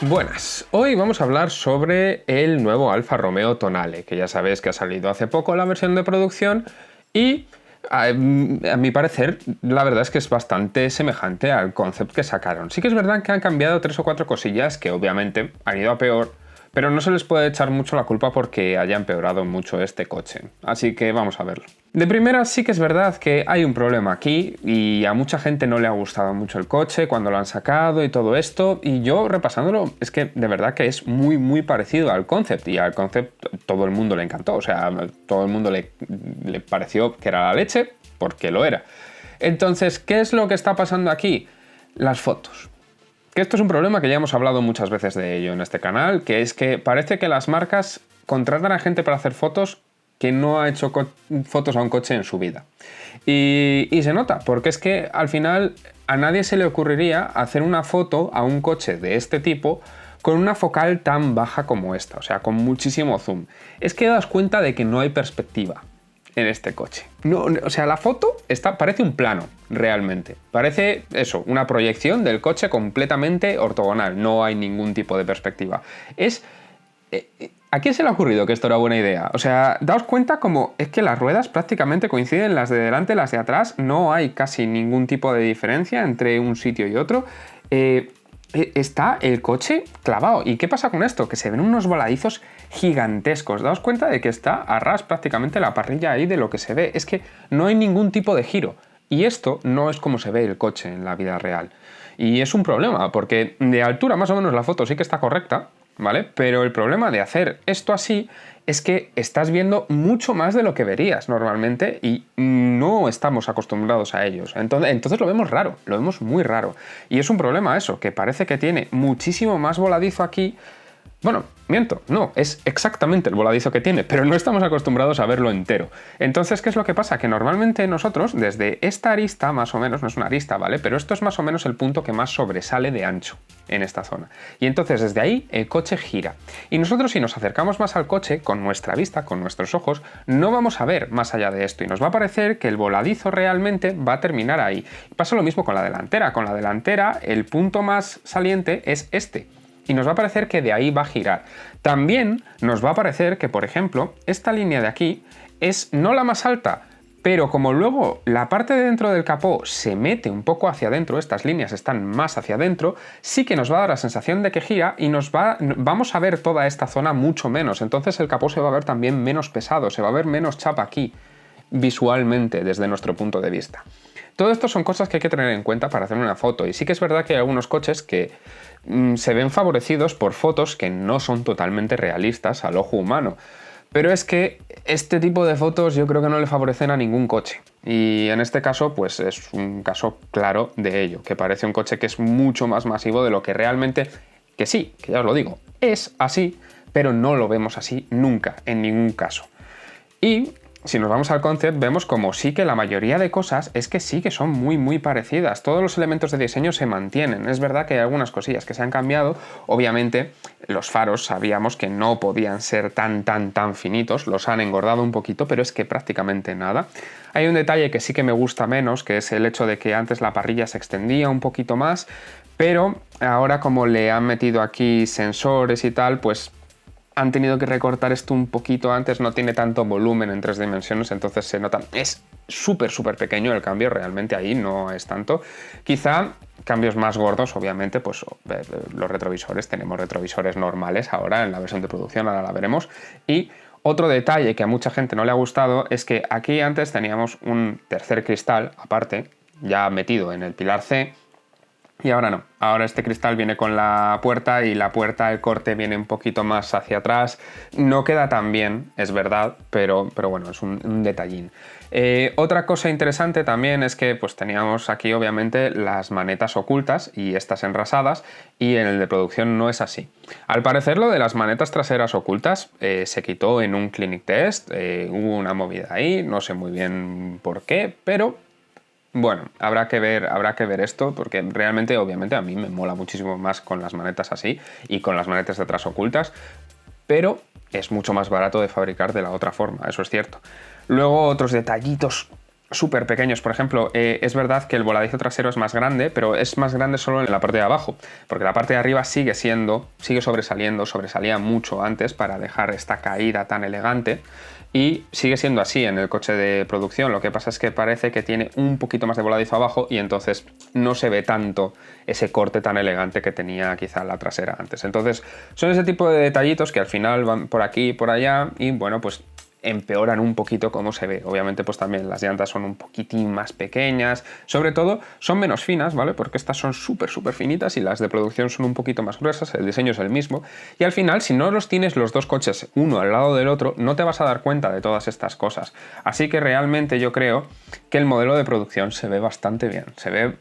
Buenas, hoy vamos a hablar sobre el nuevo Alfa Romeo Tonale, que ya sabéis que ha salido hace poco la versión de producción y a mi parecer la verdad es que es bastante semejante al concept que sacaron. Sí que es verdad que han cambiado 3 o 4 cosillas que obviamente han ido a peor, pero no se les puede echar mucho la culpa porque haya empeorado mucho este coche, así que vamos a verlo. De primera sí que es verdad que hay un problema aquí y a mucha gente no le ha gustado mucho el coche cuando lo han sacado y todo esto, y yo repasándolo es que de verdad que es muy parecido al concept, y al concept todo el mundo le encantó, o sea, todo el mundo le pareció que era la leche porque lo era. Entonces, ¿qué es lo que está pasando aquí? Las fotos. Que esto es un problema que ya hemos hablado muchas veces de ello en este canal, que es que parece que las marcas contratan a gente para hacer fotos que no ha hecho fotos a un coche en su vida. Y se nota, porque es que al final a nadie se le ocurriría hacer una foto a un coche de este tipo con una focal tan baja como esta, o sea, con muchísimo zoom. Es que das cuenta de que no hay perspectiva en este coche. No, o sea, la foto parece un plano, realmente. Parece eso, una proyección del coche completamente ortogonal. No hay ningún tipo de perspectiva. ¿A quién se le ha ocurrido que esto era buena idea? O sea, daos cuenta como es que las ruedas prácticamente coinciden, las de delante, las de atrás. No hay casi ningún tipo de diferencia entre un sitio y otro. Está el coche clavado. ¿Y qué pasa con esto? Que se ven unos voladizos gigantescos. Daos cuenta de que está a ras prácticamente la parrilla ahí de lo que se ve. Es que no hay ningún tipo de giro. Y esto no es como se ve el coche en la vida real. Y es un problema, porque de altura más o menos la foto sí que está correcta, ¿vale? Pero el problema de hacer esto así es que estás viendo mucho más de lo que verías normalmente y no estamos acostumbrados a ellos. Entonces lo vemos raro, lo vemos muy raro. Y es un problema eso, que parece que tiene muchísimo más voladizo aquí. Bueno, miento, no, es exactamente el voladizo que tiene, pero no estamos acostumbrados a verlo entero. Entonces, ¿qué es lo que pasa? Que normalmente nosotros, desde esta arista, más o menos, no es una arista, ¿vale? Pero esto es más o menos el punto que más sobresale de ancho en esta zona. Y entonces, desde ahí, el coche gira. Y nosotros, si nos acercamos más al coche, con nuestra vista, con nuestros ojos, no vamos a ver más allá de esto. Y nos va a parecer que el voladizo realmente va a terminar ahí. Pasa lo mismo con la delantera. Con la delantera, el punto más saliente es este. Y nos va a parecer que de ahí va a girar. También nos va a parecer que, por ejemplo, esta línea de aquí es no la más alta, pero como luego la parte de dentro del capó se mete un poco hacia adentro, estas líneas están más hacia adentro, sí que nos va a dar la sensación de que gira y vamos a ver toda esta zona mucho menos. Entonces el capó se va a ver también menos pesado, se va a ver menos chapa aquí, visualmente, desde nuestro punto de vista. Todo esto son cosas que hay que tener en cuenta para hacer una foto, y sí que es verdad que hay algunos coches que se ven favorecidos por fotos que no son totalmente realistas al ojo humano. Pero es que este tipo de fotos yo creo que no le favorecen a ningún coche. Y en este caso, pues es un caso claro de ello, que parece un coche que es mucho más masivo de lo que realmente, que sí, que ya os lo digo, es así, pero no lo vemos así nunca, en ningún caso. Y si nos vamos al concept, vemos como sí que la mayoría de cosas es que sí que son muy parecidas. Todos los elementos de diseño se mantienen. Es verdad que hay algunas cosillas que se han cambiado. Obviamente, los faros sabíamos que no podían ser tan finitos. Los han engordado un poquito, pero es que prácticamente nada. Hay un detalle que sí que me gusta menos, que es el hecho de que antes la parrilla se extendía un poquito más, pero ahora como le han metido aquí sensores y tal, pues han tenido que recortar esto un poquito antes, no tiene tanto volumen en 3 dimensiones, entonces se nota, es súper pequeño el cambio, realmente ahí no es tanto. Quizá cambios más gordos, obviamente, pues los retrovisores, tenemos retrovisores normales ahora en la versión de producción, ahora la veremos. Y otro detalle que a mucha gente no le ha gustado es que aquí antes teníamos un tercer cristal aparte, ya metido en el pilar C, y ahora no, ahora este cristal viene con la puerta y la puerta, el corte viene un poquito más hacia atrás. No queda tan bien, es verdad, pero bueno, es un detallín. Otra cosa interesante también es que pues teníamos aquí obviamente las manetas ocultas y estas enrasadas, y en el de producción no es así. Al parecer lo de las manetas traseras ocultas se quitó en un clinic test, hubo una movida ahí, no sé muy bien por qué, pero bueno, habrá que ver esto, porque realmente, obviamente, a mí me mola muchísimo más con las manetas así y con las manetas de atrás ocultas, pero es mucho más barato de fabricar de la otra forma, eso es cierto. Luego otros detallitos súper pequeños. Por ejemplo, es verdad que el voladizo trasero es más grande, pero es más grande solo en la parte de abajo, porque la parte de arriba sigue sobresaliendo, sobresalía mucho antes para dejar esta caída tan elegante. Y sigue siendo así en el coche de producción, lo que pasa es que parece que tiene un poquito más de voladizo abajo y entonces no se ve tanto ese corte tan elegante que tenía quizá la trasera antes. Entonces son ese tipo de detallitos que al final van por aquí y por allá y bueno, pues empeoran un poquito cómo se ve. Obviamente pues también las llantas son un poquitín más pequeñas, sobre todo son menos finas, ¿vale? Porque estas son súper finitas y las de producción son un poquito más gruesas, el diseño es el mismo y al final si no los tienes los dos coches uno al lado del otro no te vas a dar cuenta de todas estas cosas. Así que realmente yo creo que el modelo de producción se ve bastante bien, se ve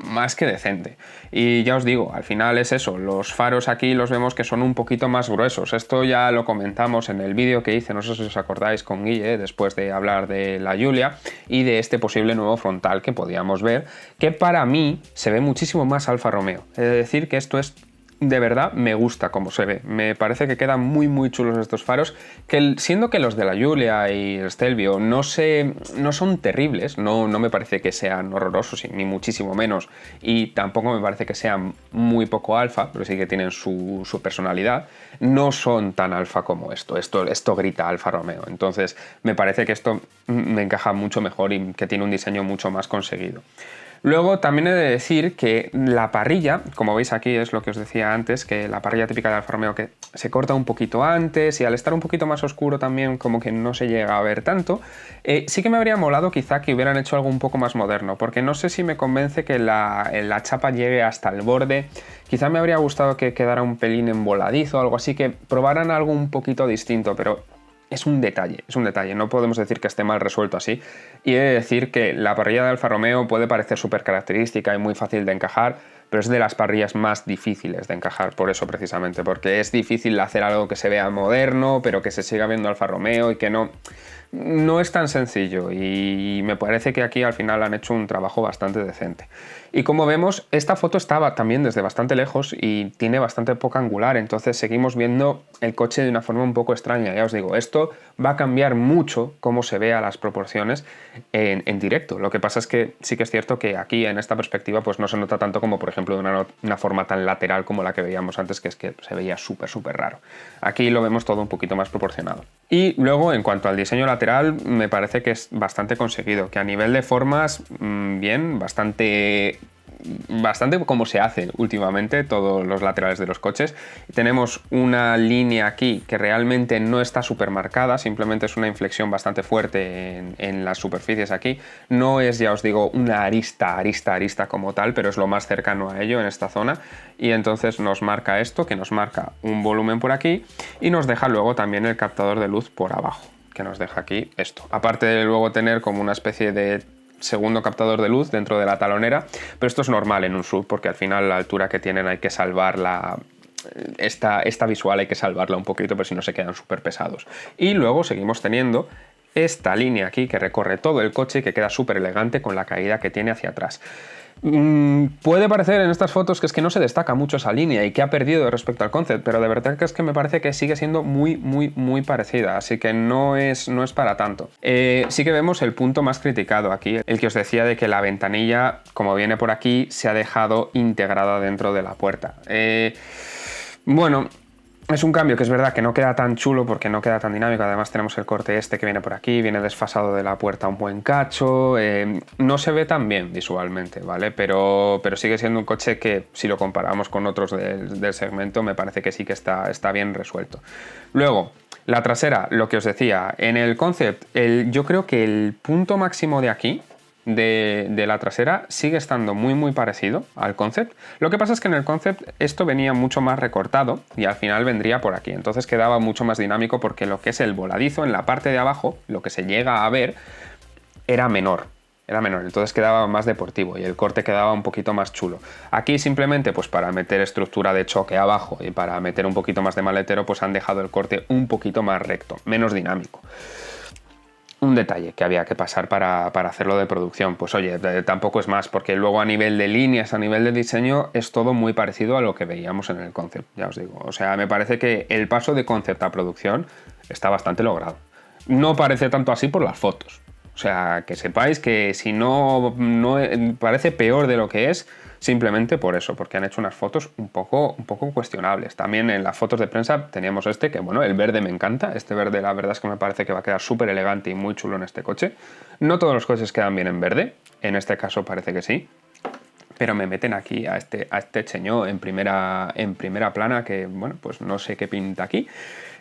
más que decente. Y ya os digo, al final es eso, los faros aquí los vemos que son un poquito más gruesos. Esto ya lo comentamos en el vídeo que hice, no sé si os acordáis, con Guille, después de hablar de la Giulia y de este posible nuevo frontal que podíamos ver, que para mí se ve muchísimo más Alfa Romeo. Es decir, que esto es de verdad me gusta cómo se ve. Me parece que quedan muy chulos estos faros, que siendo que los de la Giulia y el Stelvio no son terribles, no me parece que sean horrorosos, ni muchísimo menos, y tampoco me parece que sean muy poco alfa, pero sí que tienen su personalidad, no son tan alfa como esto grita Alfa Romeo. Entonces me parece que esto me encaja mucho mejor y que tiene un diseño mucho más conseguido. Luego también he de decir que la parrilla, como veis aquí es lo que os decía antes, que la parrilla típica de Alfa Romeo que se corta un poquito antes y al estar un poquito más oscuro también como que no se llega a ver tanto, sí que me habría molado quizá que hubieran hecho algo un poco más moderno, porque no sé si me convence que la chapa llegue hasta el borde, quizá me habría gustado que quedara un pelín emboladizo o algo así, que probaran algo un poquito distinto, pero es un detalle, no podemos decir que esté mal resuelto así. Y he de decir que la parrilla de Alfa Romeo puede parecer súper característica y muy fácil de encajar, pero es de las parrillas más difíciles de encajar, por eso precisamente, porque es difícil hacer algo que se vea moderno, pero que se siga viendo Alfa Romeo y que no es tan sencillo, y me parece que aquí al final han hecho un trabajo bastante decente. Y como vemos, esta foto estaba también desde bastante lejos y tiene bastante poca angular, entonces seguimos viendo el coche de una forma un poco extraña. Ya os digo, esto va a cambiar mucho cómo se vea las proporciones en directo. Lo que pasa es que sí que es cierto que aquí en esta perspectiva pues no se nota tanto como por ejemplo de una forma tan lateral como la que veíamos antes, que es que se veía súper raro. Aquí lo vemos todo un poquito más proporcionado. Y luego en cuanto al diseño lateral me parece que es bastante conseguido, que a nivel de formas bien, bastante como se hace últimamente todos los laterales de los coches. Tenemos una línea aquí que realmente no está súper marcada, simplemente es una inflexión bastante fuerte en las superficies aquí. No es, ya os digo, una arista como tal, pero es lo más cercano a ello en esta zona. Y entonces nos marca esto, que nos marca un volumen por aquí y nos deja luego también el captador de luz por abajo, que nos deja aquí esto. Aparte de luego tener como una especie de segundo captador de luz dentro de la talonera, pero esto es normal en un SUV porque al final la altura que tienen hay que salvarla, esta visual hay que salvarla un poquito, pero si no se quedan súper pesados. Y luego seguimos teniendo esta línea aquí que recorre todo el coche y que queda súper elegante con la caída que tiene hacia atrás. Puede parecer en estas fotos que es que no se destaca mucho esa línea y que ha perdido respecto al concept, pero de verdad que es que me parece que sigue siendo muy parecida, así que no es para tanto. Sí que vemos el punto más criticado aquí, el que os decía de que la ventanilla, como viene por aquí, se ha dejado integrada dentro de la puerta. Bueno, es un cambio que es verdad que no queda tan chulo porque no queda tan dinámico. Además tenemos el corte este que viene por aquí, viene desfasado de la puerta un buen cacho. No se ve tan bien visualmente, ¿vale? Pero sigue siendo un coche que, si lo comparamos con otros del segmento, me parece que sí que está bien resuelto. Luego, la trasera, lo que os decía, en el concept, yo creo que el punto máximo de aquí, de la trasera, sigue estando muy parecido al concept. Lo que pasa es que en el concept esto venía mucho más recortado y al final vendría por aquí, entonces quedaba mucho más dinámico porque lo que es el voladizo en la parte de abajo, lo que se llega a ver, era menor, entonces quedaba más deportivo y el corte quedaba un poquito más chulo. Aquí simplemente pues para meter estructura de choque abajo y para meter un poquito más de maletero pues han dejado el corte un poquito más recto, menos dinámico. Un detalle que había que pasar para hacerlo de producción. Pues oye, tampoco es más, porque luego a nivel de líneas, a nivel de diseño, es todo muy parecido a lo que veíamos en el concept, ya os digo. O sea, me parece que el paso de concept a producción está bastante logrado. No parece tanto así por las fotos. O sea, que sepáis que si no parece peor de lo que es, simplemente por eso, porque han hecho unas fotos un poco cuestionables. También en las fotos de prensa teníamos que bueno, el verde me encanta. Este verde la verdad es que me parece que va a quedar súper elegante y muy chulo en este coche. No todos los coches quedan bien en verde, en este caso parece que sí. Pero me meten aquí a este cheñó en primera plana que, bueno, pues no sé qué pinta aquí.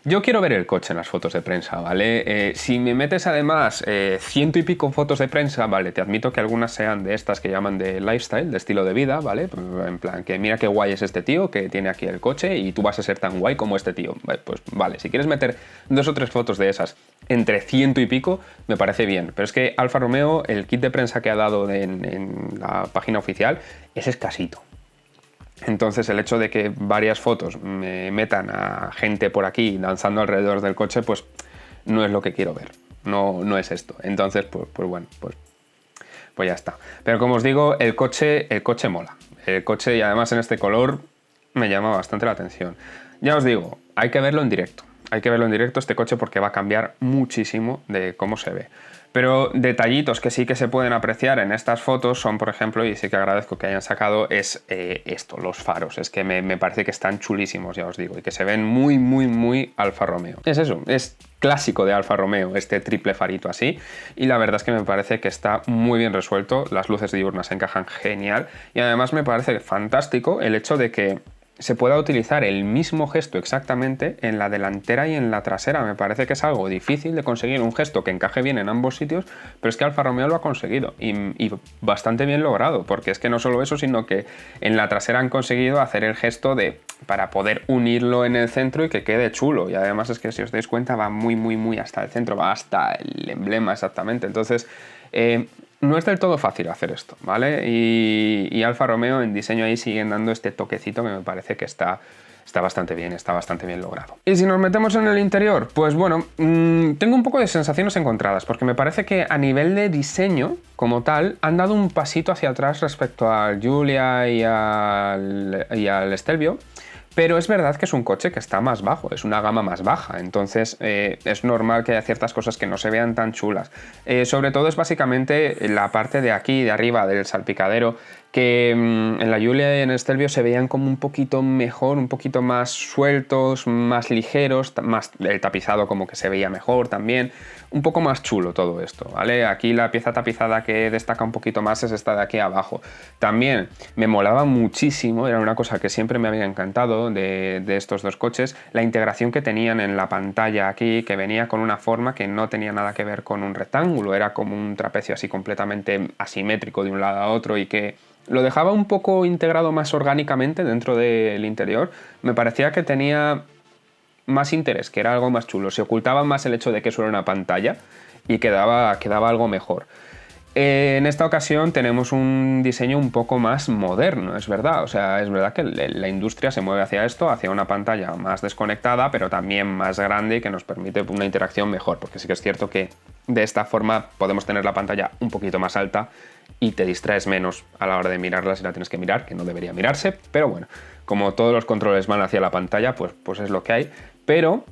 Yo quiero ver el coche en las fotos de prensa, ¿vale? Si me metes además 100 y pico fotos de prensa, vale, te admito que algunas sean de estas que llaman de lifestyle, de estilo de vida, ¿vale? En plan, que mira qué guay es este tío que tiene aquí el coche y tú vas a ser tan guay como este tío. Pues vale, si quieres meter 2 o 3 fotos de esas entre 100 y pico, me parece bien. Pero es que Alfa Romeo, el kit de prensa que ha dado en la página oficial, es escasito. Entonces el hecho de que varias fotos me metan a gente por aquí danzando alrededor del coche, pues no es lo que quiero ver, no es esto. Entonces, pues bueno, pues ya está. Pero como os digo, el coche mola. El coche, y además en este color, me llama bastante la atención. Ya os digo, hay que verlo en directo. Hay que verlo en directo este coche porque va a cambiar muchísimo de cómo se ve. Pero detallitos que sí que se pueden apreciar en estas fotos son, por ejemplo, y sí que agradezco que hayan sacado, es esto, los faros. Es que me parece que están chulísimos, ya os digo, y que se ven muy Alfa Romeo. Es eso, es clásico de Alfa Romeo, este triple farito así, y la verdad es que me parece que está muy bien resuelto, las luces diurnas encajan genial, y además me parece fantástico el hecho de que se pueda utilizar el mismo gesto exactamente en la delantera y en la trasera. Me parece que es algo difícil de conseguir, un gesto que encaje bien en ambos sitios, pero es que Alfa Romeo lo ha conseguido y bastante bien logrado, porque es que no solo eso, sino que en la trasera han conseguido hacer el gesto para poder unirlo en el centro y que quede chulo. Y además es que si os dais cuenta va muy hasta el centro, va hasta el emblema exactamente. Entonces no es del todo fácil hacer esto, ¿vale? Y Alfa Romeo en diseño ahí siguen dando este toquecito que me parece que está bastante bien logrado. Y si nos metemos en el interior, pues bueno, tengo un poco de sensaciones encontradas, porque me parece que a nivel de diseño, como tal, han dado un pasito hacia atrás respecto al Giulia y al Stelvio. Pero es verdad que es un coche que está más bajo, es una gama más baja, entonces es normal que haya ciertas cosas que no se vean tan chulas. Sobre todo es básicamente la parte de aquí, de arriba, del salpicadero, que en la Giulia y en el Stelvio se veían como un poquito mejor, un poquito más sueltos, más ligeros, más el tapizado como que se veía mejor también, un poco más chulo todo esto, ¿vale? Aquí la pieza tapizada que destaca un poquito más es esta de aquí abajo. También me molaba muchísimo, era una cosa que siempre me había encantado de estos dos coches, la integración que tenían en la pantalla aquí, que venía con una forma que no tenía nada que ver con un rectángulo, era como un trapecio así completamente asimétrico de un lado a otro y que lo dejaba un poco integrado más orgánicamente dentro del interior. Me parecía que tenía más interés, que era algo más chulo. Se ocultaba más el hecho de que eso era una pantalla y quedaba algo mejor. En esta ocasión tenemos un diseño un poco más moderno, es verdad. O sea, es verdad que la industria se mueve hacia esto, hacia una pantalla más desconectada, pero también más grande y que nos permite una interacción mejor. Porque sí que es cierto que de esta forma podemos tener la pantalla un poquito más alta y te distraes menos a la hora de mirarla si la tienes que mirar, que no debería mirarse. Pero bueno, como todos los controles van hacia la pantalla, pues es lo que hay. Pero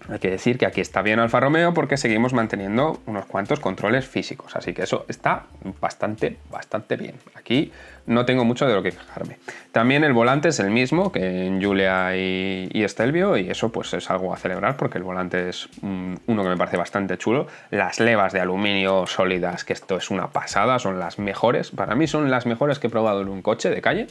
hay que decir que aquí está bien Alfa Romeo porque seguimos manteniendo unos cuantos controles físicos, así que eso está bastante bien. Aquí no tengo mucho de lo que quejarme. También el volante es el mismo que en Giulia y Stelvio y eso pues es algo a celebrar porque el volante es uno que me parece bastante chulo. Las levas de aluminio sólidas, que esto es una pasada, son las mejores. Para mí son las mejores que he probado en un coche de calle,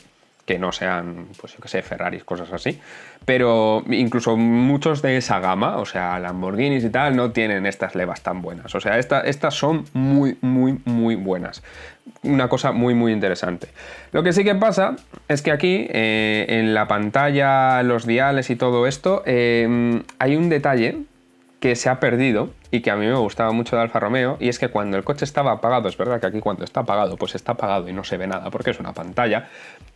que no sean, pues yo que sé, Ferraris, cosas así, pero incluso muchos de esa gama, o sea, Lamborghinis y tal, no tienen estas levas tan buenas, o sea, estas son muy buenas. Una cosa muy interesante. Lo que sí que pasa es que aquí, en la pantalla, los diales y todo esto, hay un detalle que se ha perdido y que a mí me gustaba mucho de Alfa Romeo, y es que cuando el coche estaba apagado, es verdad que aquí cuando está apagado, pues está apagado y no se ve nada porque es una pantalla,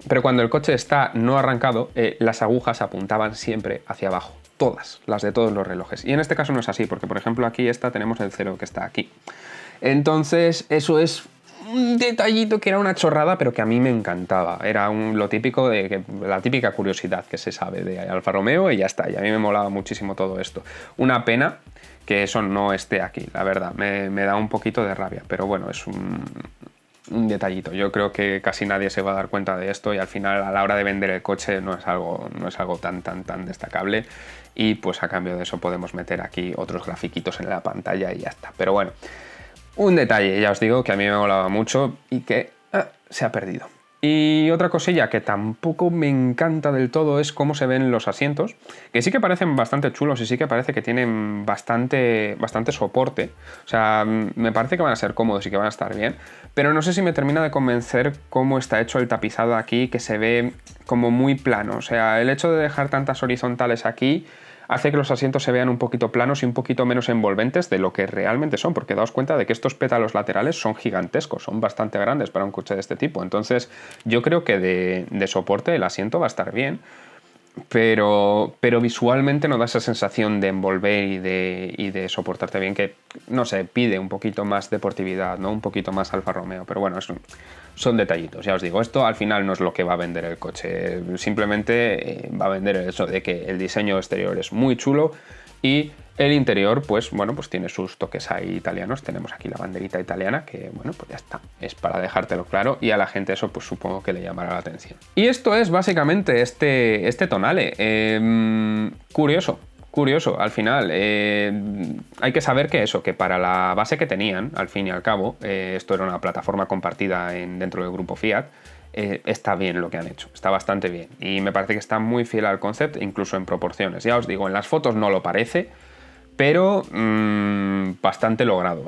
pero cuando el coche está no arrancado, las agujas apuntaban siempre hacia abajo, todas, las de todos los relojes. Y en este caso no es así, porque por ejemplo aquí tenemos el 0 que está aquí. Entonces eso es un detallito que era una chorrada, pero que a mí me encantaba. Era lo típico la típica curiosidad que se sabe de Alfa Romeo y ya está. Y a mí me molaba muchísimo todo esto. Una pena que eso no esté aquí, la verdad. Me da un poquito de rabia, pero bueno, es un detallito. Yo creo que casi nadie se va a dar cuenta de esto y al final a la hora de vender el coche no es algo tan destacable y pues a cambio de eso podemos meter aquí otros grafiquitos en la pantalla y ya está. Pero bueno, un detalle, ya os digo, que a mí me molaba mucho y que se ha perdido. Y otra cosilla que tampoco me encanta del todo es cómo se ven los asientos, que sí que parecen bastante chulos y sí que parece que tienen bastante soporte. O sea, me parece que van a ser cómodos y que van a estar bien, pero no sé si me termina de convencer cómo está hecho el tapizado aquí, que se ve como muy plano. O sea, el hecho de dejar tantas horizontales aquí hace que los asientos se vean un poquito planos y un poquito menos envolventes de lo que realmente son, porque daos cuenta de que estos pétalos laterales son gigantescos, son bastante grandes para un coche de este tipo. Entonces yo creo que de soporte el asiento va a estar bien, pero visualmente no da esa sensación de envolver y de soportarte bien, que, no sé, pide un poquito más deportividad, ¿no? Un poquito más Alfa Romeo, pero bueno, son detallitos, ya os digo, esto al final no es lo que va a vender el coche, simplemente va a vender el hecho de que el diseño exterior es muy chulo y el interior, pues bueno, pues tiene sus toques ahí italianos. Tenemos aquí la banderita italiana, que bueno, pues ya está, es para dejártelo claro y a la gente eso pues supongo que le llamará la atención. Y esto es básicamente este Tonale. Curioso, al final. Hay que saber que para la base que tenían, al fin y al cabo, esto era una plataforma compartida dentro del grupo Fiat, está bien lo que han hecho, está bastante bien. Y me parece que está muy fiel al concept, incluso en proporciones. Ya os digo, en las fotos no lo parece, pero bastante logrado.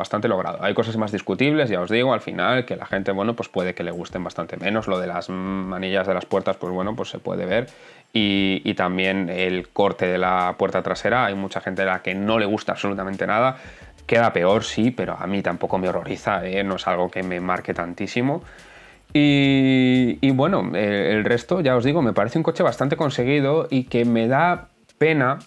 Hay cosas más discutibles, ya os digo, al final, que la gente, bueno, pues puede que le gusten bastante menos. Lo de las manillas de las puertas, pues bueno, pues se puede ver. Y también el corte de la puerta trasera, hay mucha gente a la que no le gusta absolutamente nada. Queda peor, sí, pero a mí tampoco me horroriza, no es algo que me marque tantísimo. Y bueno, el resto, ya os digo, me parece un coche bastante conseguido y que me da pena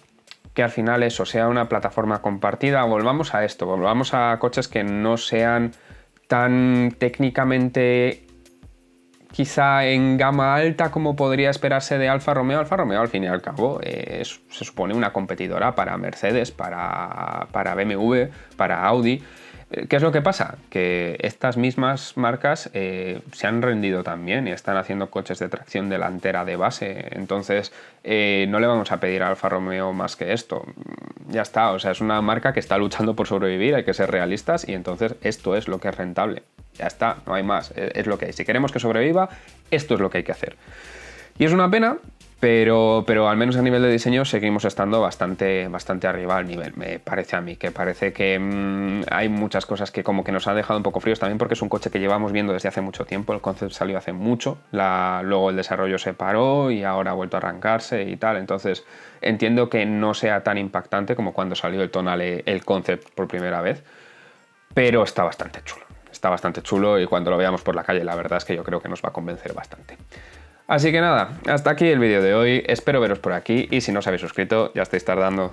que al final eso sea una plataforma compartida. Volvamos a esto, volvamos a coches que no sean tan técnicamente quizá en gama alta como podría esperarse de Alfa Romeo. Alfa Romeo, al fin y al cabo, se supone una competidora para Mercedes, para BMW, para Audi. ¿Qué es lo que pasa? Que estas mismas marcas se han rendido también y están haciendo coches de tracción delantera de base. Entonces, no le vamos a pedir a Alfa Romeo más que esto. Ya está, o sea, es una marca que está luchando por sobrevivir, hay que ser realistas y entonces esto es lo que es rentable. Ya está, no hay más, es lo que hay. Si queremos que sobreviva, esto es lo que hay que hacer. Y es una pena, pero al menos a nivel de diseño seguimos estando bastante arriba al nivel, me parece a mí, que parece que hay muchas cosas que como que nos ha dejado un poco fríos, también porque es un coche que llevamos viendo desde hace mucho tiempo, el concept salió hace mucho, luego el desarrollo se paró y ahora ha vuelto a arrancarse y tal, entonces entiendo que no sea tan impactante como cuando salió el Tonale, el concept por primera vez, pero está bastante chulo. Está bastante chulo y cuando lo veamos por la calle la verdad es que yo creo que nos va a convencer bastante. Así que nada, hasta aquí el vídeo de hoy, espero veros por aquí y si no os habéis suscrito ya estáis tardando.